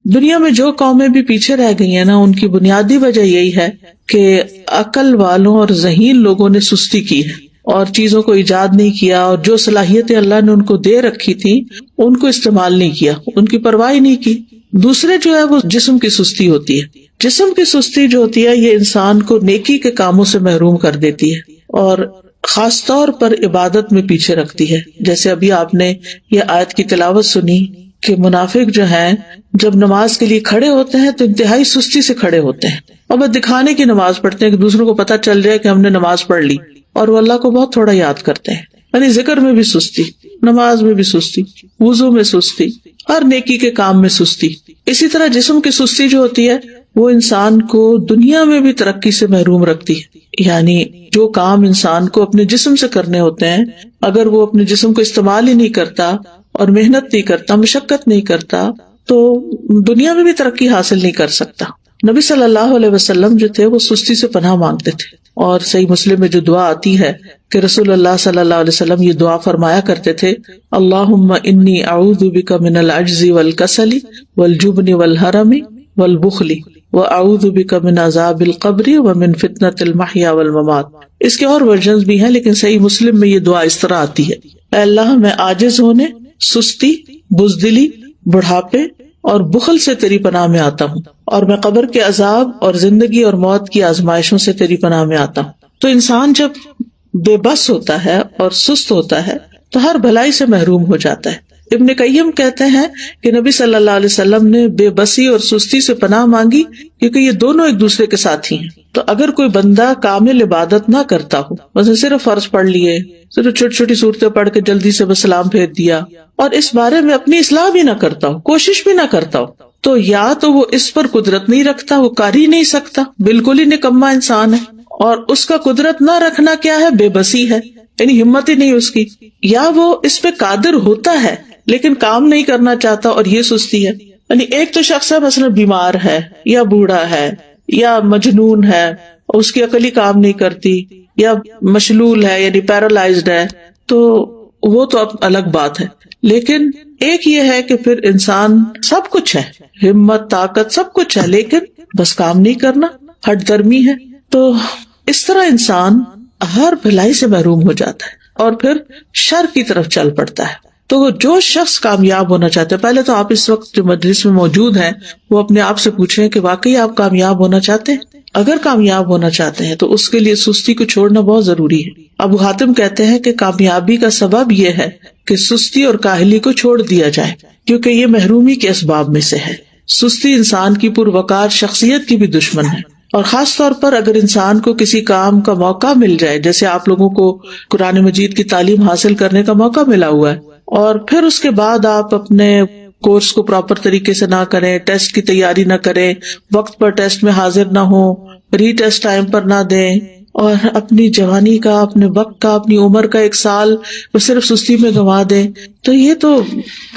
دنیا میں جو قومیں بھی پیچھے رہ گئی ہیں نا، ان کی بنیادی وجہ یہی ہے کہ عقل والوں اور ذہین لوگوں نے سستی کی ہے اور چیزوں کو ایجاد نہیں کیا، اور جو صلاحیتیں اللہ نے ان کو دے رکھی تھی ان کو استعمال نہیں کیا، ان کی پرواہ نہیں کی۔ دوسرے جو ہے وہ جسم کی سستی ہوتی ہے۔ جسم کی سستی جو ہوتی ہے یہ انسان کو نیکی کے کاموں سے محروم کر دیتی ہے اور خاص طور پر عبادت میں پیچھے رکھتی ہے۔ جیسے ابھی آپ نے یہ آیت کی تلاوت سنی کہ منافق جو ہیں جب نماز کے لیے کھڑے ہوتے ہیں تو انتہائی سستی سے کھڑے ہوتے ہیں، اور بس دکھانے کی نماز پڑھتے ہیں کہ دوسروں کو پتہ چل جائے کہ ہم نے نماز پڑھ لی، اور وہ اللہ کو بہت تھوڑا یاد کرتے ہیں۔ یعنی ذکر میں بھی سستی، نماز میں بھی سستی، وضو میں سستی، ہر نیکی کے کام میں سستی۔ اسی طرح جسم کی سستی جو ہوتی ہے وہ انسان کو دنیا میں بھی ترقی سے محروم رکھتی ہے۔ یعنی جو کام انسان کو اپنے جسم سے کرنے ہوتے ہیں، اگر وہ اپنے جسم کو استعمال ہی نہیں کرتا اور محنت نہیں کرتا، مشقت نہیں کرتا، تو دنیا میں بھی ترقی حاصل نہیں کر سکتا۔ نبی صلی اللہ علیہ وسلم جو تھے وہ سستی سے پناہ مانگتے تھے، اور صحیح مسلم میں جو دعا آتی ہے کہ رسول اللہ صلی اللہ علیہ وسلم یہ دعا فرمایا کرتے تھے، اللہم انی اعوذ بک من العجز والکسل والجبن والحرم والبخل واعوذ بک من عذاب القبر ومن فتنۃ المحیا والممات۔ اس کے اور ورژنز بھی ہیں، لیکن صحیح مسلم میں یہ دعا اس طرح آتی ہے، اے اللہ میں عاجز ہونے، سستی، بزدلی، بڑھاپے اور بخل سے تیری پناہ میں آتا ہوں، اور میں قبر کے عذاب اور زندگی اور موت کی آزمائشوں سے تیری پناہ میں آتا ہوں۔ تو انسان جب بے بس ہوتا ہے اور سست ہوتا ہے تو ہر بھلائی سے محروم ہو جاتا ہے۔ ابن قیم کہتے ہیں کہ نبی صلی اللہ علیہ وسلم نے بے بسی اور سستی سے پناہ مانگی کیونکہ یہ دونوں ایک دوسرے کے ساتھی ہیں۔ تو اگر کوئی بندہ کامل عبادت نہ کرتا ہو، مثلا صرف فرض پڑھ لیے، صرف چھوٹی چھوٹی صورتیں پڑھ کے جلدی سے بس سلام پھیر دیا، اور اس بارے میں اپنی اصلاح بھی نہ کرتا ہو، کوشش بھی نہ کرتا ہو، تو یا تو وہ اس پر قدرت نہیں رکھتا، وہ کر ہی نہیں سکتا، بالکل ہی نکما انسان ہے، اور اس کا قدرت نہ رکھنا کیا ہے؟ بے بسی ہے، یعنی ہمت ہی نہیں اس کی، یا وہ اس پہ قادر ہوتا ہے لیکن کام نہیں کرنا چاہتا، اور یہ سستی ہے۔ یعنی ایک تو شخص ہے مثلا بیمار ہے یا بوڑھا ہے یا مجنون ہے، اس کی عقل ہی کام نہیں کرتی، یا مشلول ہے یعنی پیرالائزڈ ہے، تو وہ تو اب الگ بات ہے۔ لیکن ایک یہ ہے کہ پھر انسان سب کچھ ہے، ہمت، طاقت، سب کچھ ہے، لیکن بس کام نہیں کرنا، ہٹ درمی ہے۔ تو اس طرح انسان ہر بھلائی سے محروم ہو جاتا ہے اور پھر شر کی طرف چل پڑتا ہے۔ تو جو شخص کامیاب ہونا چاہتا ہے، پہلے تو آپ اس وقت جو مجلس میں موجود ہیں وہ اپنے آپ سے پوچھیں کہ واقعی آپ کامیاب ہونا چاہتے ہیں؟ اگر کامیاب ہونا چاہتے ہیں تو اس کے لیے سستی کو چھوڑنا بہت ضروری ہے۔ ابو حاتم کہتے ہیں کہ کامیابی کا سبب یہ ہے کہ سستی اور کاہلی کو چھوڑ دیا جائے، کیونکہ یہ محرومی کے اسباب میں سے ہے۔ سستی انسان کی پروقار شخصیت کی بھی دشمن ہے، اور خاص طور پر اگر انسان کو کسی کام کا موقع مل جائے، جیسے آپ لوگوں کو قرآن مجید کی تعلیم حاصل کرنے کا موقع ملا ہوا ہے، اور پھر اس کے بعد آپ اپنے کورس کو پراپر طریقے سے نہ کریں، ٹیسٹ کی تیاری نہ کریں، وقت پر ٹیسٹ میں حاضر نہ ہوں، ری ٹیسٹ ٹائم پر نہ دیں، اور اپنی جوانی کا، اپنے وقت کا، اپنی عمر کا 1 سال وہ صرف سستی میں گنوا دیں، تو یہ تو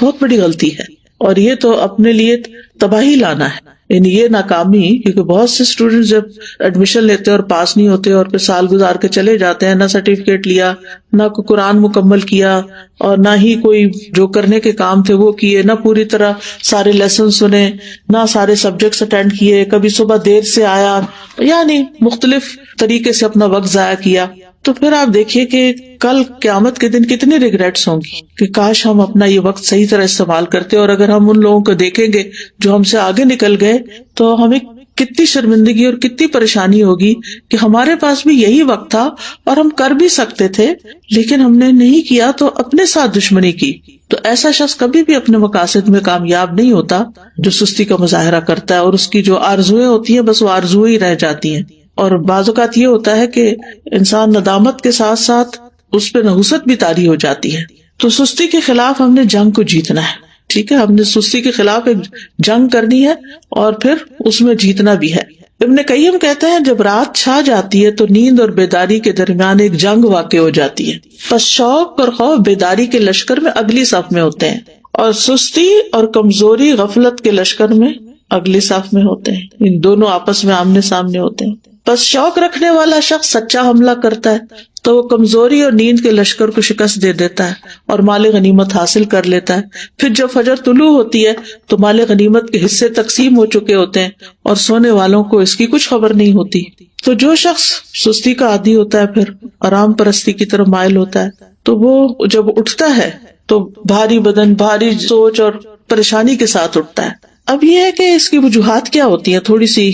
بہت بڑی غلطی ہے، اور یہ تو اپنے لیے تباہی لانا ہے۔ یعنی یہ ناکامی، کیونکہ بہت سے اسٹوڈینٹ جب ایڈمیشن لیتے اور پاس نہیں ہوتے اور پھر سال گزار کے چلے جاتے ہیں، نہ سرٹیفکیٹ لیا، نہ کوئی قرآن مکمل کیا، اور نہ ہی کوئی جو کرنے کے کام تھے وہ کیے، نہ پوری طرح سارے لیسن سنے، نہ سارے سبجیکٹس اٹینڈ کیے، کبھی صبح دیر سے آیا، یعنی مختلف طریقے سے اپنا وقت ضائع کیا، تو پھر آپ دیکھیے کہ کل قیامت کے دن کتنی ریگریٹس ہوں گی کہ کاش ہم اپنا یہ وقت صحیح طرح استعمال کرتے۔ اور اگر ہم ان لوگوں کو دیکھیں گے جو ہم سے آگے نکل گئے تو ہمیں کتنی شرمندگی اور کتنی پریشانی ہوگی کہ ہمارے پاس بھی یہی وقت تھا اور ہم کر بھی سکتے تھے لیکن ہم نے نہیں کیا، تو اپنے ساتھ دشمنی کی۔ تو ایسا شخص کبھی بھی اپنے مقاصد میں کامیاب نہیں ہوتا جو سستی کا مظاہرہ کرتا ہے، اور اس کی جو آرزویں ہوتی ہیں بس وہ آرزویں ہی رہ جاتی ہیں۔ اور بعض اوقات یہ ہوتا ہے کہ انسان ندامت کے ساتھ ساتھ اس پہ نحوست بھی طاری ہو جاتی ہے۔ تو سستی کے خلاف ہم نے جنگ کو جیتنا ہے، ٹھیک ہے، ہم نے سستی کے خلاف ایک جنگ کرنی ہے اور پھر اس میں جیتنا بھی ہے۔ ابن قیم کہتے ہیں جب رات چھا جاتی ہے تو نیند اور بیداری کے درمیان ایک جنگ واقع ہو جاتی ہے، پس شوق اور خوف بیداری کے لشکر میں اگلی صف میں ہوتے ہیں، اور سستی اور کمزوری غفلت کے لشکر میں اگلی صف میں ہوتے ہیں، ان دونوں آپس میں آمنے سامنے ہوتے ہیں۔ بس شوق رکھنے والا شخص سچا حملہ کرتا ہے تو وہ کمزوری اور نیند کے لشکر کو شکست دے دیتا ہے اور مال غنیمت حاصل کر لیتا ہے. پھر جب فجر طلوع ہوتی ہے تو مال غنیمت کے حصے تقسیم ہو چکے ہوتے ہیں اور سونے والوں کو اس کی کچھ خبر نہیں ہوتی. تو جو شخص سستی کا عادی ہوتا ہے پھر آرام پرستی کی طرف مائل ہوتا ہے تو وہ جب اٹھتا ہے تو بھاری بدن، بھاری سوچ اور پریشانی کے ساتھ اٹھتا ہے. اب یہ ہے کہ اس کی وجوہات کیا ہوتی ہیں، تھوڑی سی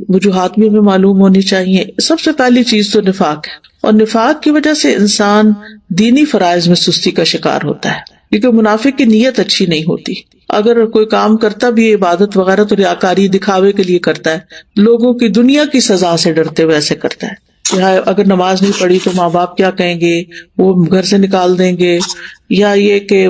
وجوہات بھی ہمیں معلوم ہونی چاہیے. سب سے پہلی چیز تو نفاق ہے، اور نفاق کی وجہ سے انسان دینی فرائض میں سستی کا شکار ہوتا ہے، کیونکہ منافق کی نیت اچھی نہیں ہوتی. اگر کوئی کام کرتا بھی عبادت وغیرہ تو ریاکاری دکھاوے کے لیے کرتا ہے، لوگوں کی دنیا کی سزا سے ڈرتے ہوئے ایسے کرتا ہے. اگر نماز نہیں پڑھی تو ماں باپ کیا کہیں گے، وہ گھر سے نکال دیں گے، یا یہ کہ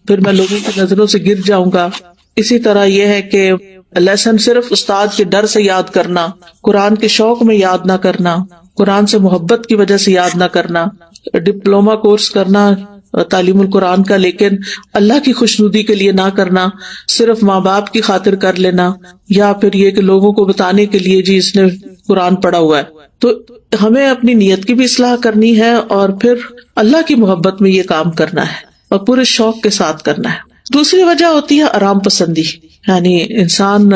پھر میں لوگوں کی نظروں سے گر جاؤں گا. اسی طرح یہ ہے کہ لیسن صرف استاد کے ڈر سے یاد کرنا، قرآن کے شوق میں یاد نہ کرنا، قرآن سے محبت کی وجہ سے یاد نہ کرنا، ڈپلومہ کورس کرنا تعلیم القرآن کا لیکن اللہ کی خوشنودی کے لیے نہ کرنا، صرف ماں باپ کی خاطر کر لینا، یا پھر یہ کہ لوگوں کو بتانے کے لیے جی اس نے قرآن پڑھا ہوا ہے. تو ہمیں اپنی نیت کی بھی اصلاح کرنی ہے اور پھر اللہ کی محبت میں یہ کام کرنا ہے اور پورے شوق کے ساتھ کرنا ہے. دوسری وجہ ہوتی ہے آرام پسندی، یعنی انسان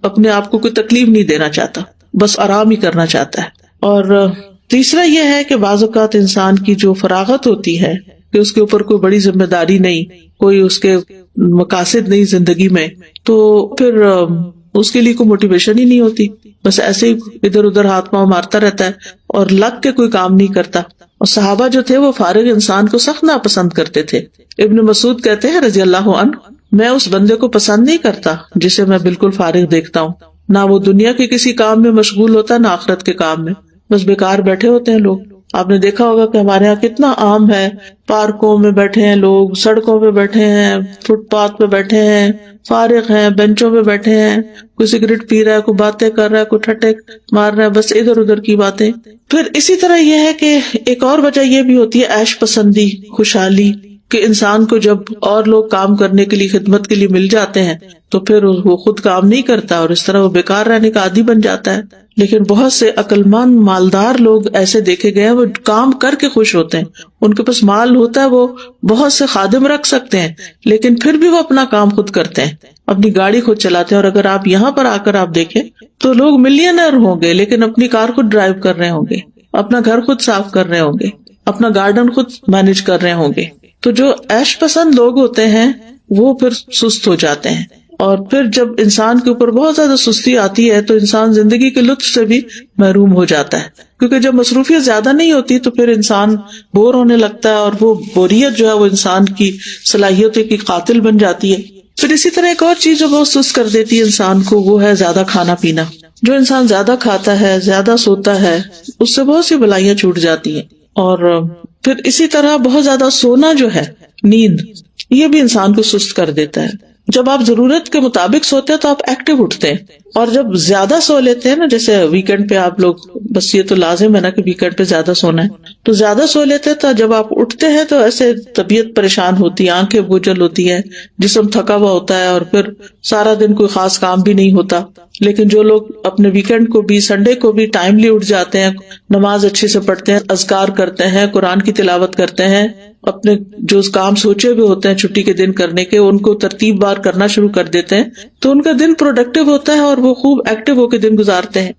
اپنے آپ کو کوئی تکلیف نہیں دینا چاہتا، بس آرام ہی کرنا چاہتا ہے. اور تیسرا یہ ہے کہ بعض اوقات انسان کی جو فراغت ہوتی ہے کہ اس کے اوپر کوئی بڑی ذمہ داری نہیں، کوئی اس کے مقاصد نہیں زندگی میں، تو پھر اس کے لیے کوئی موٹیویشن ہی نہیں ہوتی، بس ایسے ہی ادھر ادھر ہاتھ پاؤں مارتا رہتا ہے اور لگ کے کوئی کام نہیں کرتا. اور صحابہ جو تھے وہ فارغ انسان کو سخت ناپسند کرتے تھے. ابن مسعود کہتے ہیں رضی اللہ عنہ، میں اس بندے کو پسند نہیں کرتا جسے میں بالکل فارغ دیکھتا ہوں، نہ وہ دنیا کے کسی کام میں مشغول ہوتا ہے نہ آخرت کے کام میں، بس بیکار بیٹھے ہوتے ہیں لوگ. آپ نے دیکھا ہوگا کہ ہمارے یہاں کتنا عام ہے، پارکوں میں بیٹھے ہیں لوگ، سڑکوں پہ بیٹھے ہیں، فٹ پاتھ پہ بیٹھے ہیں، فارغ ہیں، بینچوں پہ بیٹھے ہیں، کوئی سگریٹ پی رہا ہے، کوئی باتیں کر رہا ہے، کوئی ٹھٹے مار رہا ہے، بس ادھر ادھر کی باتیں. پھر اسی طرح یہ ہے کہ ایک اور وجہ یہ بھی ہوتی ہے عیش پسندی، خوشحالی، کہ انسان کو جب اور لوگ کام کرنے کے لیے، خدمت کے لیے مل جاتے ہیں تو پھر وہ خود کام نہیں کرتا اور اس طرح وہ بیکار رہنے کا عادی بن جاتا ہے. لیکن بہت سے عقل مند مالدار لوگ ایسے دیکھے گئے ہیں، وہ کام کر کے خوش ہوتے ہیں، ان کے پاس مال ہوتا ہے، وہ بہت سے خادم رکھ سکتے ہیں لیکن پھر بھی وہ اپنا کام خود کرتے ہیں، اپنی گاڑی خود چلاتے ہیں. اور اگر آپ یہاں پر آ کر آپ دیکھیں تو لوگ ملینئر ہوں گے لیکن اپنی کار خود ڈرائیو کر رہے ہوں گے، اپنا گھر خود صاف کر رہے ہوں گے، اپنا گارڈن خود مینج کر رہے ہوں گے. تو جو عیش پسند لوگ ہوتے ہیں وہ پھر سست ہو جاتے ہیں، اور پھر جب انسان کے اوپر بہت زیادہ سستی آتی ہے تو انسان زندگی کے لطف سے بھی محروم ہو جاتا ہے، کیونکہ جب مصروفیت زیادہ نہیں ہوتی تو پھر انسان بور ہونے لگتا ہے، اور وہ بوریت جو ہے وہ انسان کی صلاحیتوں کی قاتل بن جاتی ہے. پھر اسی طرح ایک اور چیز جو بہت سست کر دیتی ہے انسان کو، وہ ہے زیادہ کھانا پینا. جو انسان زیادہ کھاتا ہے، زیادہ سوتا ہے، اس سے بہت سی بلائیاں چھوٹ جاتی ہیں. اور پھر اسی طرح بہت زیادہ سونا جو ہے، نیند، یہ بھی انسان کو سست کر دیتا ہے. جب آپ ضرورت کے مطابق سوتے ہیں تو آپ ایکٹیو اٹھتے ہیں، اور جب زیادہ سو لیتے ہیں نا، جیسے ویکینڈ پہ آپ لوگ، بس یہ تو لازم ہے نا کہ ویکینڈ پہ زیادہ سونا ہے، تو زیادہ سو لیتے ہیں تو جب آپ اٹھتے ہیں تو ایسے طبیعت پریشان ہوتی ہے، آنکھیں بوجھل ہوتی ہے، جسم تھکا ہوا ہوتا ہے، اور پھر سارا دن کوئی خاص کام بھی نہیں ہوتا. لیکن جو لوگ اپنے ویکینڈ کو بھی، سنڈے کو بھی ٹائملی اٹھ جاتے ہیں، نماز اچھے سے پڑھتے ہیں، اذکار کرتے ہیں، قرآن کی تلاوت کرتے ہیں، اپنے جو کام سوچے ہوئے ہوتے ہیں چھٹی کے دن کرنے کے، ان کو ترتیب بار کرنا شروع کر دیتے ہیں، تو ان کا دن پروڈکٹیو ہوتا ہے اور وہ خوب ایکٹیو ہو کے دن گزارتے ہیں.